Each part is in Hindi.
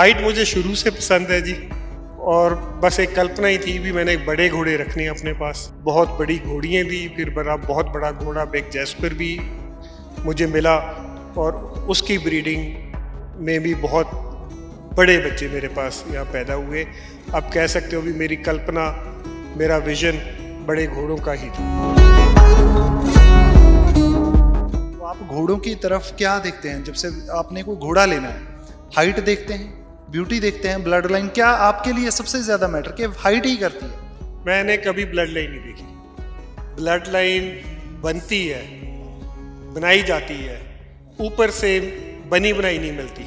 हाइट मुझे शुरू से पसंद है जी। और बस एक कल्पना ही थी भी मैंने एक बड़े घोड़े रखने हैं अपने पास। बहुत बड़ी घोड़ियाँ थी, फिर बहुत बड़ा घोड़ा बिग जैस्पर भी मुझे मिला और उसकी ब्रीडिंग में भी बहुत बड़े बच्चे मेरे पास यहाँ पैदा हुए। आप कह सकते हो भी मेरी कल्पना, मेरा विजन बड़े घोड़ों का ही था। तो आप घोड़ों की तरफ क्या देखते हैं जब से आपने कोई घोड़ा लेना है? हाइट देखते हैं, ब्यूटी देखते हैं, ब्लड लाइन, क्या आपके लिए सबसे ज्यादा मैटर कि हाइट ही करती है? मैंने कभी ब्लड लाइन नहीं देखी। ब्लड लाइन बनती है, बनाई जाती है, ऊपर से बनी बनाई नहीं मिलती।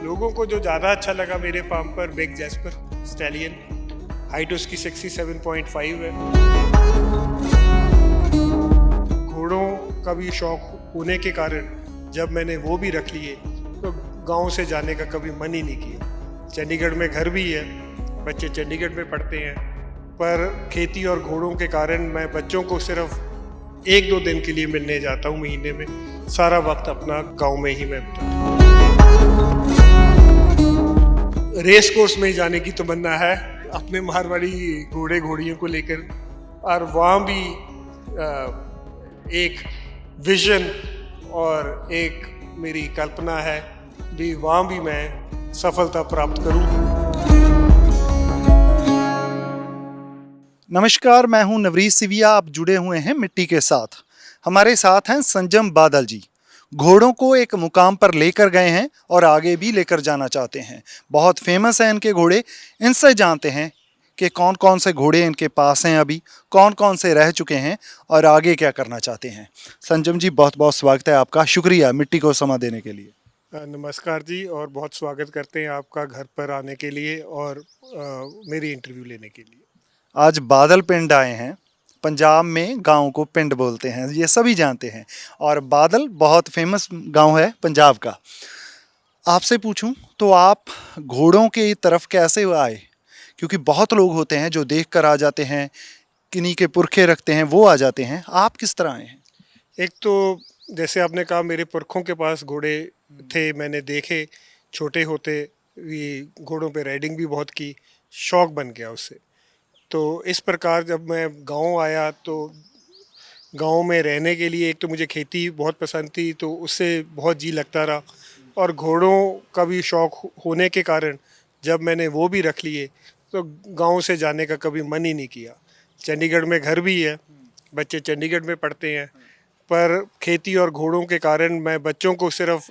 लोगों को जो ज़्यादा अच्छा लगा मेरे फार्म पर बिग जैस्पर स्टैलियन, हाइट उसकी 67.5 है। घोड़ों का भी शौक होने के कारण जब मैंने वो भी रख लिए तो गांव से जाने का कभी मन ही नहीं किया। चंडीगढ़ में घर भी है, बच्चे चंडीगढ़ में पढ़ते हैं, पर खेती और घोड़ों के कारण मैं बच्चों को सिर्फ 1-2 दिन के लिए मिलने जाता हूँ महीने में। सारा वक्त अपना गांव में ही मैं बिताता हूँ। रेस कोर्स में जाने की तमन्ना है अपने मारवाड़ी घोड़े घोड़ियों को लेकर, और वहाँ भी एक विजन और एक मेरी कल्पना है भी वहाँ भी मैं सफलता प्राप्त करूँ। नमस्कार, मैं हूं नवरीत सिविया। आप जुड़े हुए हैं मिट्टी के साथ। हमारे साथ हैं संजम बादल जी। घोड़ों को एक मुकाम पर लेकर गए हैं और आगे भी लेकर जाना चाहते हैं। बहुत फेमस हैं इनके घोड़े। इनसे जानते हैं कि कौन कौन से घोड़े इनके पास हैं, अभी कौन कौन से रह चुके हैं और आगे क्या करना चाहते हैं। संजम जी, बहुत बहुत स्वागत है आपका। शुक्रिया मिट्टी को समय देने के लिए। नमस्कार जी, और बहुत स्वागत करते हैं आपका घर पर आने के लिए और मेरी इंटरव्यू लेने के लिए। आज बादल पिंड आए हैं। पंजाब में गांव को पिंड बोलते हैं, ये सभी जानते हैं, और बादल बहुत फेमस गांव है पंजाब का। आपसे पूछूं तो आप घोड़ों की तरफ कैसे आए? क्योंकि बहुत लोग होते हैं जो देख कर आ जाते हैं, किन्हीं के पुरखे रखते हैं वो आ जाते हैं। आप किस तरह आए हैं? एक तो जैसे आपने कहा, मेरे पुरखों के पास घोड़े थे, मैंने देखे छोटे होते भी, घोड़ों पे राइडिंग भी बहुत की, शौक बन गया उससे। तो इस प्रकार जब मैं गांव आया तो गांव में रहने के लिए एक तो मुझे खेती बहुत पसंद थी, तो उससे बहुत जी लगता रहा, और घोड़ों का भी शौक होने के कारण जब मैंने वो भी रख लिए तो गांव से जाने का कभी मन ही नहीं किया। चंडीगढ़ में घर भी है, बच्चे चंडीगढ़ में पढ़ते हैं, पर खेती और घोड़ों के कारण मैं बच्चों को सिर्फ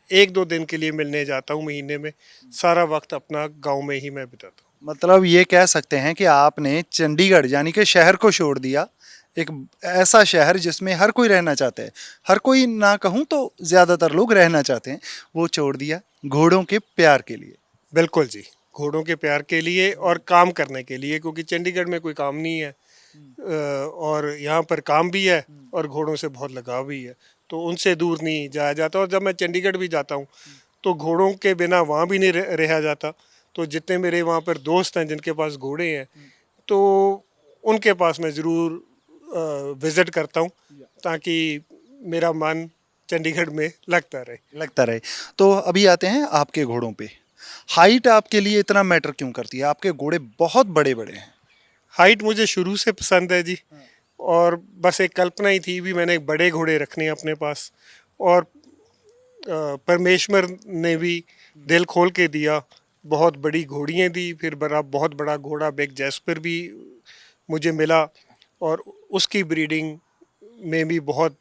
1-2 दिन के लिए मिलने जाता हूँ महीने में। सारा वक्त अपना गांव में ही मैं बिताता हूँ। मतलब ये कह सकते हैं कि आपने चंडीगढ़ यानी कि शहर को छोड़ दिया, एक ऐसा शहर जिसमें हर कोई रहना चाहता है, हर कोई ना कहूँ तो ज़्यादातर लोग रहना चाहते हैं, वो छोड़ दिया घोड़ों के प्यार के लिए। बिल्कुल जी, घोड़ों के प्यार के लिए और काम करने के लिए, क्योंकि चंडीगढ़ में कोई काम नहीं है, और यहाँ पर काम भी है और घोड़ों से बहुत लगाव भी है, तो उनसे दूर नहीं जाया जाता। और जब मैं चंडीगढ़ भी जाता हूँ तो घोड़ों के बिना वहाँ भी नहीं रहा जाता। तो जितने मेरे वहाँ पर दोस्त हैं जिनके पास घोड़े हैं, तो उनके पास मैं ज़रूर विज़िट करता हूँ, ताकि मेरा मन चंडीगढ़ में लगता रहे। तो अभी आते हैं आपके घोड़ों पे। हाइट आपके लिए इतना मैटर क्यों करती है? आपके घोड़े बहुत बड़े बड़े हैं। हाइट मुझे शुरू से पसंद है जी। और बस एक कल्पना ही थी भी मैंने एक बड़े घोड़े रखने हैं अपने पास, और परमेश्वर ने भी दिल खोल के दिया। बहुत बड़ी घोड़ियाँ दी, फिर बहुत बड़ा घोड़ा बिग जैस्पर भी मुझे मिला, और उसकी ब्रीडिंग में भी बहुत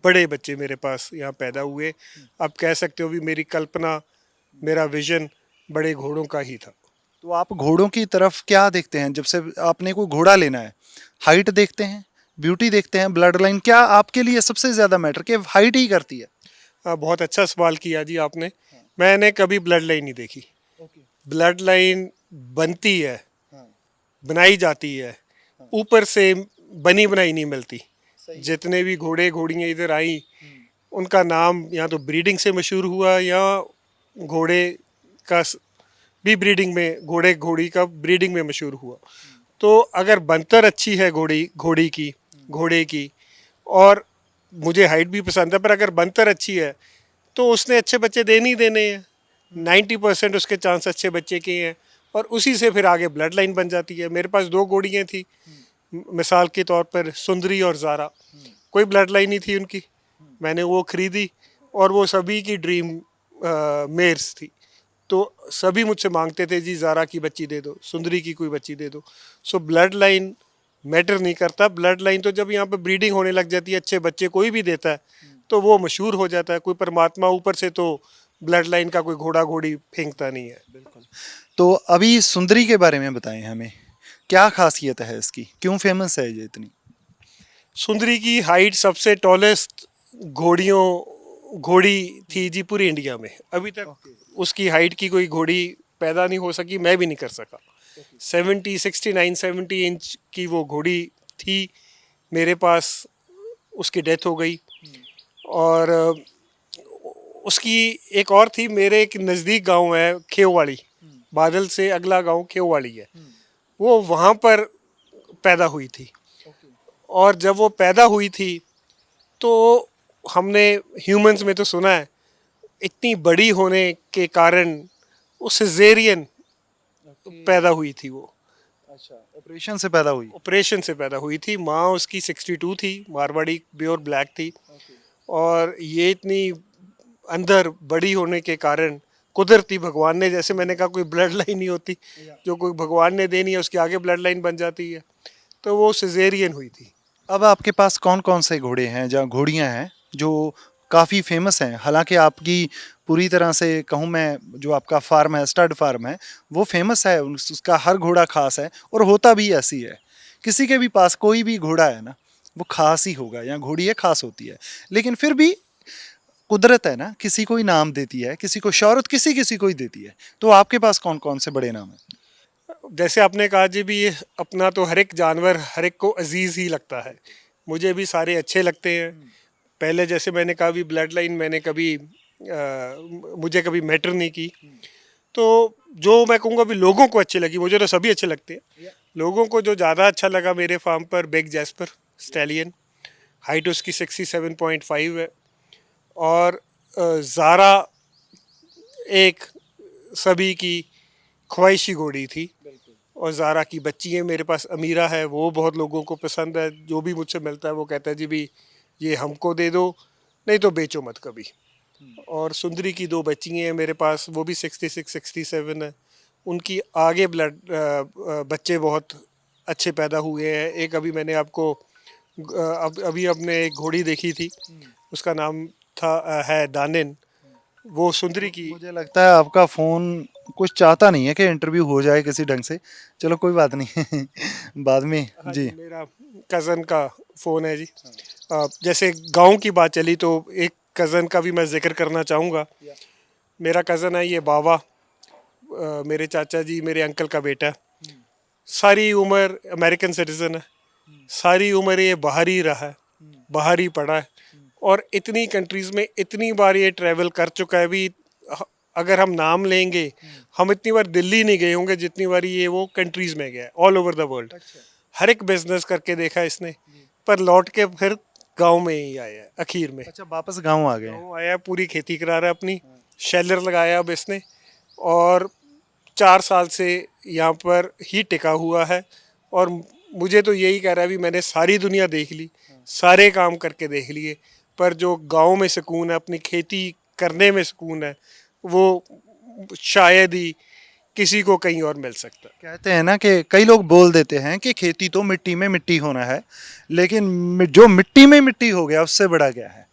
बड़े बच्चे मेरे पास यहाँ पैदा हुए। आप कह सकते हो भी मेरी कल्पना, मेरा विजन बड़े घोड़ों का ही था। तो आप घोड़ों की तरफ क्या देखते हैं जब से आपने कोई घोड़ा लेना है? हाइट देखते हैं, ब्यूटी देखते हैं, ब्लड लाइन, क्या आपके लिए सबसे ज्यादा मैटर कि हाइट ही करती है? बहुत अच्छा सवाल किया जी आपने। मैंने कभी ब्लड लाइन नहीं देखी। ब्लड लाइन बनती है, बनाई जाती है, ऊपर से बनी बनाई नहीं मिलती। जितने भी घोड़े घोड़ियाँ इधर आई, उनका नाम या तो ब्रीडिंग से मशहूर हुआ, या घोड़े का भी ब्रीडिंग में, घोड़े घोड़ी का ब्रीडिंग में मशहूर हुआ। तो अगर बनतर अच्छी है घोड़े की, और मुझे हाइट भी पसंद है, पर अगर बनतर अच्छी है तो उसने अच्छे बच्चे देने ही देने हैं। 90% उसके चांस अच्छे बच्चे के हैं, और उसी से फिर आगे ब्लड लाइन बन जाती है। मेरे पास दो घोड़ियाँ थी, मिसाल के तौर पर सुंदरी और ज़ारा, कोई ब्लड लाइन नहीं थी उनकी। मैंने वो खरीदी, और वो सभी की ड्रीम मेयर्स थी। तो सभी मुझसे मांगते थे, जी ज़ारा की बच्ची दे दो, सुंदरी की कोई बच्ची दे दो। सो ब्लड लाइन मैटर नहीं करता। ब्लड लाइन तो जब यहाँ पे ब्रीडिंग होने लग जाती है, अच्छे बच्चे कोई भी देता है, तो वो मशहूर हो जाता है। कोई परमात्मा ऊपर से तो ब्लड लाइन का कोई घोड़ा घोड़ी फेंकता नहीं है। तो अभी सुंदरी के बारे में बताएं हमें, क्या खासियत है इसकी, क्यों फेमस है ये इतनी? सुंदरी की हाइट सबसे टॉलेस्ट घोड़ी थी जी पूरी इंडिया में। अभी तक उसकी हाइट की कोई घोड़ी पैदा नहीं हो सकी, मैं भी नहीं कर सका। 70 69 70 इंच की वो घोड़ी थी मेरे पास। उसकी डेथ हो गई। और उसकी एक और थी, मेरे एक नज़दीक गांव है खेववाड़ी, बादल से अगला गांव खेववाड़ी है, वो वहाँ पर पैदा हुई थी। और जब वो पैदा हुई थी तो हमने ह्यूमंस में तो सुना है, इतनी बड़ी होने के कारण वो सिजेरियन पैदा हुई थी। वो अच्छा, ऑपरेशन से पैदा हुई। ऑपरेशन से पैदा हुई थी। माँ उसकी 62 थी, मारवाड़ी प्योर ब्लैक थी। और ये इतनी अंदर बड़ी होने के कारण कुदरती भगवान ने, जैसे मैंने कहा, कोई ब्लड लाइन नहीं होती, जो कोई भगवान ने देनी है उसके आगे ब्लड लाइन बन जाती है, तो वो सिजेरियन हुई थी। अब आपके पास कौन कौन से घोड़े हैं, जहाँ घोड़ियाँ हैं जो काफ़ी फेमस हैं? हालांकि आपकी पूरी तरह से कहूँ मैं, जो आपका फार्म है, स्टड फार्म है, वो फेमस है, उसका हर घोड़ा खास है और होता भी ऐसी है। किसी के भी पास कोई भी घोड़ा है ना, वो खास ही होगा, या घोड़ी है खास होती है। लेकिन फिर भी कुदरत है ना, किसी को ही नाम देती है, किसी को शौहरत किसी किसी को ही देती है। तो आपके पास कौन कौन से बड़े नाम हैं? जैसे आपने कहा जी, भी ये अपना तो हर एक जानवर हर एक को अजीज ही लगता है। मुझे भी सारे अच्छे लगते हैं। पहले जैसे मैंने कहा, भी ब्लड लाइन मैंने कभी मुझे कभी मैटर नहीं की। तो जो मैं कहूँगा भी लोगों को अच्छी लगी, मुझे तो सभी अच्छे लगते हैं। लोगों को जो ज़्यादा अच्छा लगा मेरे फार्म पर, बेग जैस्पर स्टैलियन, हाइट उसकी 67.5 है। और ज़ारा एक सभी की ख्वाहिशी घोड़ी थी। और ज़ारा की बच्ची है मेरे पास, अमीरा है, वो बहुत लोगों को पसंद है। जो भी मुझसे मिलता है वो कहता है, जी भी ये हमको दे दो, नहीं तो बेचो मत कभी। और सुंदरी की दो बच्ची हैं मेरे पास, वो भी 66 67 है। उनकी आगे बच्चे बहुत अच्छे पैदा हुए हैं। एक अभी मैंने आपको अब अभी अपने एक घोड़ी देखी थी, उसका नाम था है दानिन, वो सुंदरी की। मुझे लगता है आपका फ़ोन कुछ चाहता नहीं है कि इंटरव्यू हो जाए किसी ढंग से। चलो कोई बात नहीं बाद में। हाँ जी। जी, मेरा कज़न का फ़ोन है जी। जैसे गांव की बात चली, तो एक कज़न का भी मैं जिक्र करना चाहूँगा। मेरा कज़न है ये बावा, मेरे चाचा जी, मेरे अंकल का बेटा है। सारी उम्र अमेरिकन सिटीज़न है, सारी उम्र ये बाहर ही रहा है, बाहर ही पढ़ा है। और इतनी कंट्रीज़ में इतनी बार ये ट्रैवल कर चुका है भी। अगर हम नाम लेंगे, हम इतनी बार दिल्ली नहीं गए होंगे जितनी बार ये वो कंट्रीज़ में गया है, ऑल ओवर द वर्ल्ड। हर एक बिजनेस करके देखा इसने, पर लौट के फिर गांव में ही आया है आखिर में। अच्छा, वापस गाँव आ गए हैं। गांव आया, पूरी खेती करा रहा है अपनी, शेलर लगाया अब इसने। और 4 साल से यहाँ पर ही टिका हुआ है। और मुझे तो यही कह रहा है भी, मैंने सारी दुनिया देख ली, सारे काम करके देख लिए, पर जो गांव में सुकून है, अपनी खेती करने में सुकून है, वो शायद ही किसी को कहीं और मिल सकता है। कहते हैं ना कि कई लोग बोल देते हैं कि खेती तो मिट्टी में मिट्टी होना है, लेकिन जो मिट्टी में मिट्टी हो गया उससे बड़ा क्या है?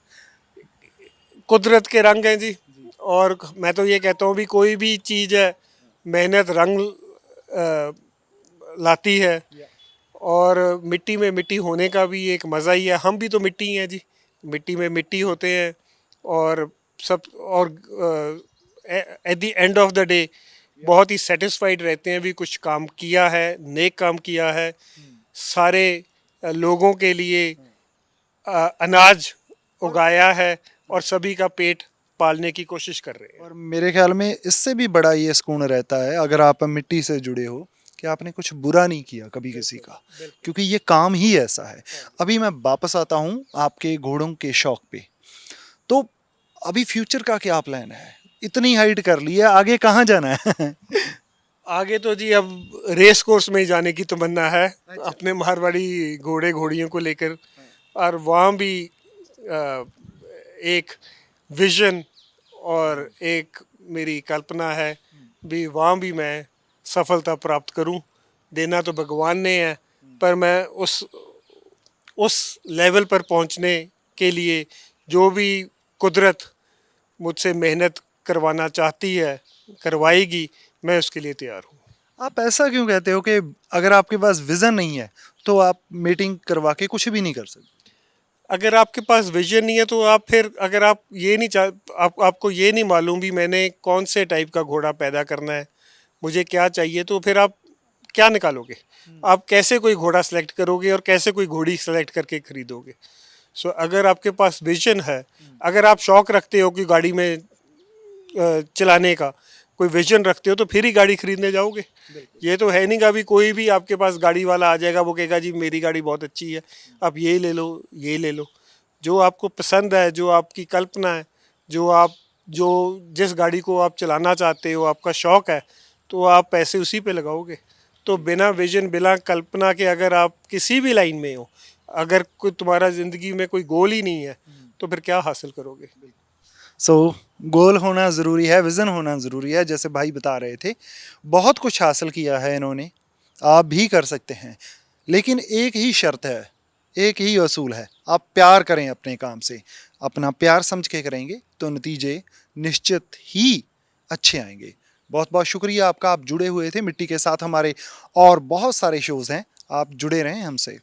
कुदरत के रंग हैं जी। और मैं तो ये कहता हूँ भी, कोई भी चीज़ है, मेहनत रंग लाती है। और मिट्टी में मिट्टी होने का भी एक मज़ा ही है। हम भी तो मिट्टी ही हैं जी, मिट्टी में मिट्टी होते हैं। और सब, और at the end of the day बहुत ही सेटिस्फाइड रहते हैं भी, कुछ काम किया है, नेक काम किया है, सारे लोगों के लिए अनाज उगाया है, और सभी का पेट पालने की कोशिश कर रहे हैं। और मेरे ख्याल में इससे भी बड़ा ये सुकून रहता है, अगर आप मिट्टी से जुड़े हो, कि आपने कुछ बुरा नहीं किया कभी किसी का, क्योंकि ये काम ही ऐसा है। अभी मैं वापस आता हूँ आपके घोड़ों के शौक पे। तो अभी फ्यूचर का क्या प्लान है? इतनी हाइट कर ली है, आगे कहाँ जाना है? आगे तो जी अब रेस कोर्स में ही जाने की तमन्ना है, अपने मारवाड़ी घोड़े घोड़ियों को लेकर। और वहाँ भी एक विजन और एक मेरी कल्पना है भी, वहाँ भी मैं सफलता प्राप्त करूँ। देना तो भगवान ने है, पर मैं उस लेवल पर पहुँचने के लिए जो भी कुदरत मुझसे मेहनत करवाना चाहती है, करवाएगी, मैं उसके लिए तैयार हूँ। आप ऐसा क्यों कहते हो कि अगर आपके पास विजन नहीं है तो आप मीटिंग करवा के कुछ भी नहीं कर सकते? अगर आपके पास विजन नहीं है तो आप फिर, अगर आप ये नहीं आपको ये नहीं मालूम भी मैंने कौन से टाइप का घोड़ा पैदा करना है, मुझे क्या चाहिए, तो फिर आप क्या निकालोगे? आप कैसे कोई घोड़ा सेलेक्ट करोगे और कैसे कोई घोड़ी सेलेक्ट करके खरीदोगे? सो अगर आपके पास विजन है, अगर आप शौक रखते हो कि गाड़ी में चलाने का, कोई विजन रखते हो, तो फिर ही गाड़ी खरीदने जाओगे। ये तो है नहीं कि अभी कोई भी आपके पास गाड़ी वाला आ जाएगा, वो कहेगा जी मेरी गाड़ी बहुत अच्छी है, आप ये ले लो, ये ले लो। जो आपको पसंद है, जो आपकी कल्पना है, जो जिस गाड़ी को आप चलाना चाहते हो, आपका शौक है, तो आप पैसे उसी पे लगाओगे। तो बिना विजन, बिना कल्पना के अगर आप किसी भी लाइन में हो, अगर कोई तुम्हारा ज़िंदगी में कोई गोल ही नहीं है, तो फिर क्या हासिल करोगे? सो गोल होना ज़रूरी है, विज़न होना ज़रूरी है, जैसे भाई बता रहे थे। बहुत कुछ हासिल किया है इन्होंने, आप भी कर सकते हैं। लेकिन एक ही शर्त है, एक ही असूल है, आप प्यार करें अपने काम से। अपना प्यार समझ के करेंगे तो नतीजे निश्चित ही अच्छे आएंगे। बहुत बहुत शुक्रिया आपका, आप जुड़े हुए थे मिट्टी के साथ हमारे, और बहुत सारे शोज़ हैं, आप जुड़े रहें हमसे।